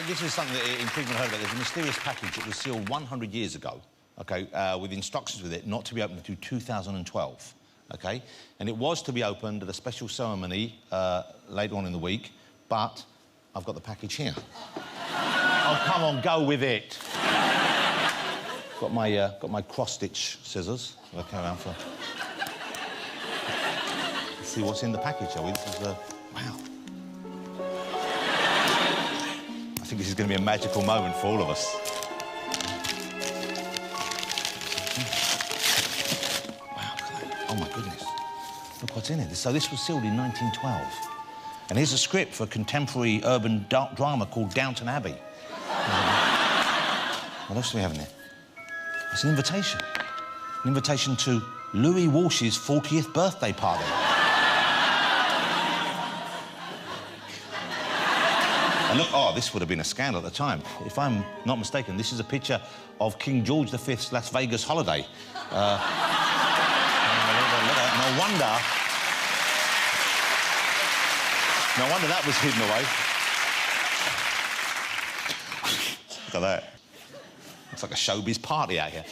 this is something that intrigued me heard about. There's a mysterious package that was sealed 100 years ago, OK, with instructions with it not to be opened until 2012, OK? And it was to be opened at a special ceremony later on in the week, but I've got the package here. Oh, come on, go with it. Got my cross-stitch scissors. I'll carry around for... Let's see what's in the package, shall we? This is, wow. I think this is going to be a magical moment for all of us. Wow, oh, my goodness. Look what's in it. So this was sealed in 1912. And here's a script for a contemporary urban drama called Downton Abbey. What else do we have in there? It's an invitation. An invitation to Louis Walsh's 40th birthday party. And look, oh, this would have been a scandal at the time. If I'm not mistaken, this is a picture of King George V's Las Vegas holiday. No wonder that was hidden away. Look at that. It's like a showbiz party out here.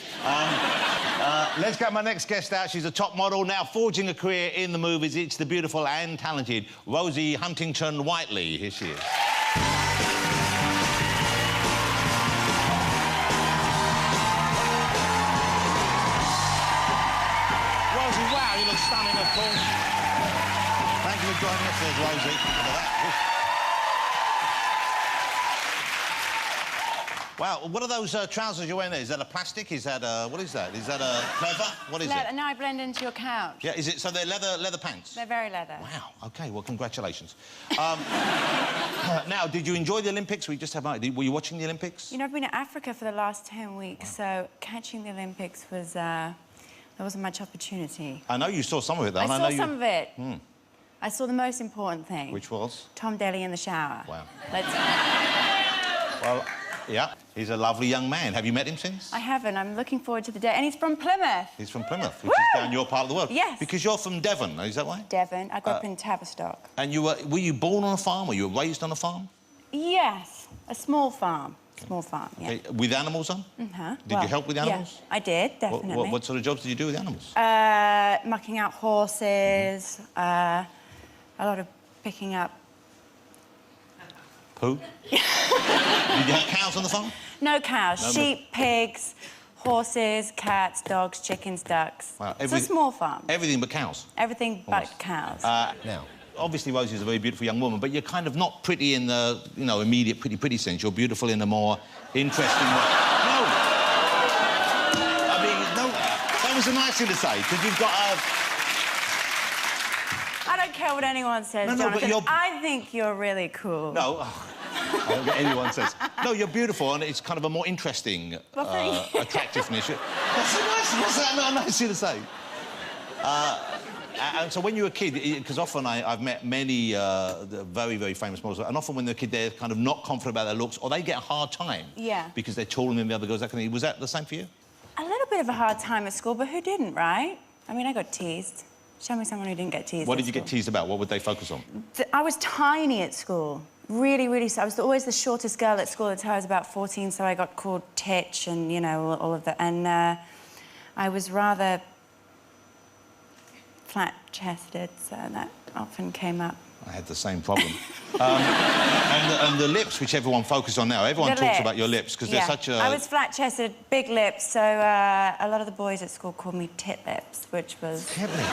Let's get my next guest out. She's a top model, now forging a career in the movies. It's the beautiful and talented Rosie Huntington-Whiteley. Here she is. Rosie, wow, you look stunning, of course. Thank you for joining us, there's Rosie. Look at that. Wow, what are those trousers you're wearing there? Is that a plastic? Is that a... What is that? Is that a leather? What is it? No, I blend into your couch. Yeah, is it... So they're leather pants? They're very leather. Wow, OK, well, congratulations. Now, did you enjoy the Olympics? We just have... Were you watching the Olympics? You know, I've been to Africa for the last 10 weeks, so catching the Olympics was... there wasn't much opportunity. I know you saw some of it, though. I saw some of it. Hmm. I saw the most important thing. Which was? Tom Daly in the shower. Wow. Let's... Well, yeah, he's a lovely young man. Have you met him since? I haven't. I'm looking forward to the day. And he's from Plymouth. He's from Plymouth, which is down your part of the world. Yes. Because you're from Devon, is that right? Devon. I grew up in Tavistock. And you were you born on a farm or you were raised on a farm? Yes, a small farm. Small farm, yeah. Okay. With animals on? Uh-huh. Did you help with animals? Yeah, I did, definitely. What sort of jobs did you do with animals? Mucking out horses, a lot of picking up... Poo? Did you have cows on the farm? No cows. No, sheep, pigs, horses, cats, dogs, chickens, ducks. Wow, it's a small farm. Everything but cows? Everything but cows. Now, obviously, Rosie is a very beautiful young woman, but you're kind of not pretty in the, you know, immediate pretty sense. You're beautiful in a more interesting way. No! I mean, no, that was a nice thing to say, because you've got a... I don't care what anyone says, Jonathan. But I think you're really cool. No, I don't care what anyone says. No, you're beautiful, and it's kind of a more interesting attractiveness. That's so nice. What's that not nice thing to say? And so when you were a kid, because often I've met many very, very famous models, and often when they're a kid, they're kind of not confident about their looks, or they get a hard time. Yeah. Because they're taller than the other girls. Was that the same for you? A little bit of a hard time at school, but who didn't, right? I mean, I got teased. Show me someone who didn't get teased. What did you get teased about? What would they focus on? I was tiny at school. Really, really... I was always the shortest girl at school until I was about 14, so I got called Titch and, you know, all of that. And I was rather flat-chested, so that often came up. I had the same problem. and the lips, which everyone focuses on now. Everyone talks about your lips, because they're such a... I was flat-chested, big lips, so a lot of the boys at school called me Tit Lips, which was... Tit Lips?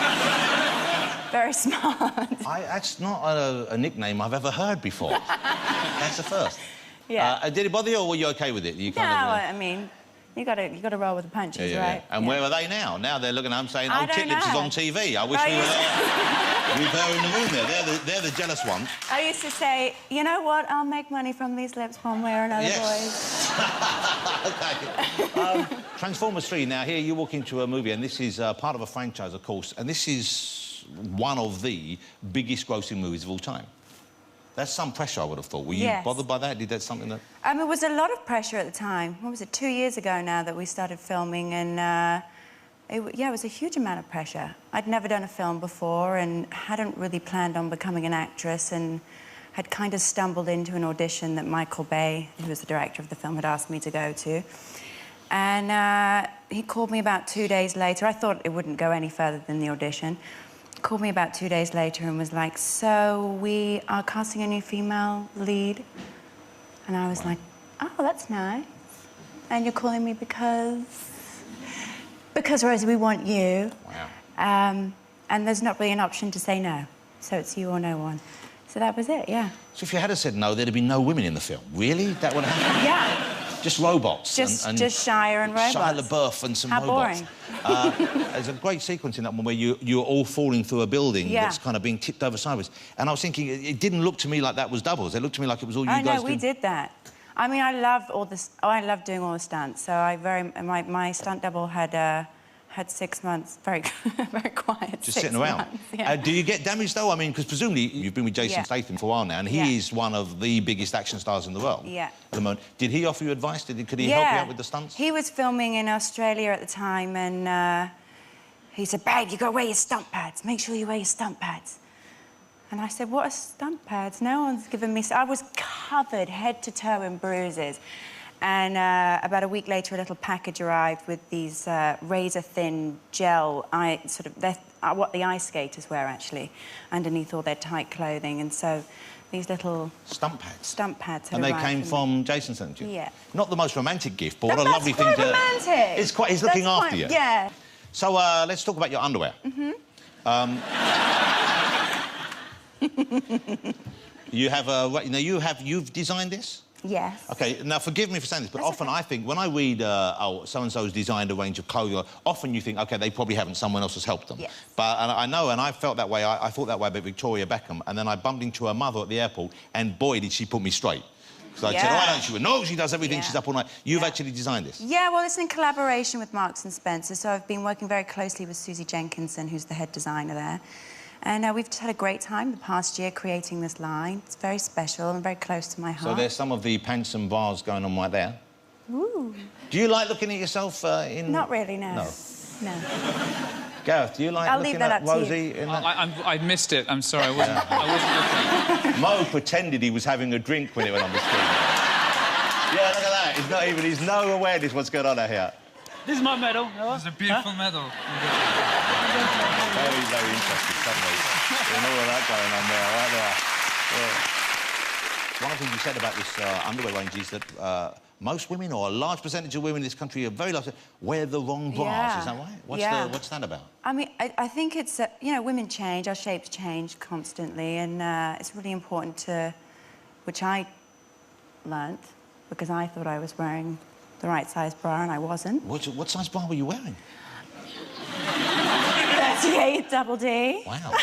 Very smart. That's not a nickname I've ever heard before. That's the first. Yeah. Did it bother you, or were you OK with it? I mean... You got to roll with the punches, right? And where are they now? Now they're looking at them saying, "Oh, Tit Lips is on TV. I wish we were there." We were in the room there. They're the jealous ones. I used to say, "You know what? I'll make money from these lips one way or another, boys." OK. Transformers 3. Now here you walk into a movie, and this is part of a franchise, of course, and this is one of the biggest grossing movies of all time. That's some pressure, I would have thought. Were you bothered by that? Did that something that... It was a lot of pressure at the time. What was it, 2 years ago now that we started filming, and it was a huge amount of pressure. I'd never done a film before and hadn't really planned on becoming an actress, and had kind of stumbled into an audition that Michael Bay, who was the director of the film, had asked me to go to. And he called me about 2 days later. I thought it wouldn't go any further than the audition. He called me about 2 days later and was like, so we are casting a new female lead. And I was like, oh, that's nice. And you're calling me because Rosie, we want you. Wow. And there's not really an option to say no. So it's you or no one. So that was it, yeah. So if you had said no, there'd have been no women in the film. Really? That would happen? Yeah. Just robots? Just Shia and robots. Shia LaBeouf and some How robots. Boring. There's a great sequence in that one where you're all falling through a building that's kind of being tipped over sideways. And I was thinking, it didn't look to me like that was doubles. It looked to me like it was all you guys I know, did. we did that. I mean, I love all this. Oh, I love doing all the stunts. So my stunt double had 6 months, very quiet. Just sitting around. Months, yeah. Do you get damaged though? I mean, because presumably you've been with Jason Statham for a while now, and he is one of the biggest action stars in the world. Yeah. At the moment, did he offer you advice? Could he help you out with the stunts? He was filming in Australia at the time, and he said, "Babe, you got to wear your stunt pads. Make sure you wear your stunt pads." And I said, "What are stunt pads? No one's given me..." I was covered head to toe in bruises. And about a week later, a little package arrived with these razor-thin gel, what the ice skaters wear, actually, underneath all their tight clothing. And so these little... Stunt pads? Stunt pads had And they arrived came from Jason Statham? Yeah. Not the most romantic gift, but what a lovely thing to... That's quite romantic. It's quite... He's looking after you. Yeah. So, let's talk about your underwear. You have you've designed this? Yes. OK, now, forgive me for saying this, but often I think, when I read, oh, so-and-so's designed a range of clothing, often you think, OK, they probably haven't, someone else has helped them. Yes. But and I know, and I felt that way, I thought that way about Victoria Beckham, and then I bumped into her mother at the airport, and boy, did she put me straight. So I said, oh, why don't she? No, she does everything, she's up all night. You've actually designed this? Yeah, well, it's in collaboration with Marks & Spencer, so I've been working very closely with Susie Jenkinson, who's the head designer there. And we've just had a great time the past year creating this line. It's very special and very close to my heart. So there's some of the pants and bras going on right there. Ooh. Do you like looking at yourself in... Not really, no. No. No. Gareth, do you like looking at Rosie in that? I missed it. I'm sorry, I wasn't looking. Mo pretended he was having a drink when it went on the screen. Yeah, look at that. He's no awareness what's going on out here. This is my medal. It's a beautiful medal. Very, very interesting, suddenly. And all of that going on there, right there. Yeah. One of the things you said about this underwear range is that most women, or a large percentage of women in this country, are very large, wear the wrong bras. Yeah. Is that right? What's that about? I mean, I think it's, you know, women change, our shapes change constantly, and it's really important to, which I learnt, because I thought I was wearing the right size bra and I wasn't. What size bra were you wearing? 38 double D. Wow.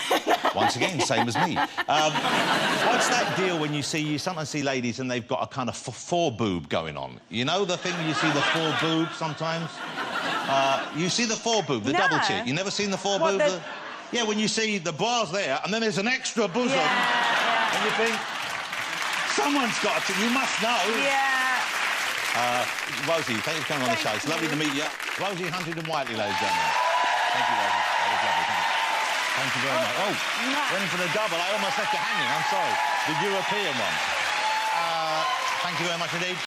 Once again, same as me. What's that deal when you sometimes see ladies and they've got a kind of four-boob going on? You know the thing you see the four-boob sometimes? You see the four-boob, the double tit. You never seen the four-boob? Yeah, when you see the bra's there and then there's an extra bosom. Yeah. And you think, someone's got to, you must know. Yeah. Rosie, thank you for coming on the show. It's lovely to meet you. Rosie Huntington-Whiteley, ladies and gentlemen. Thank you, Rosie. That was lovely. Thank you very much. Oh, went in for the double. I almost left you hanging. I'm sorry. The European one. Thank you very much indeed.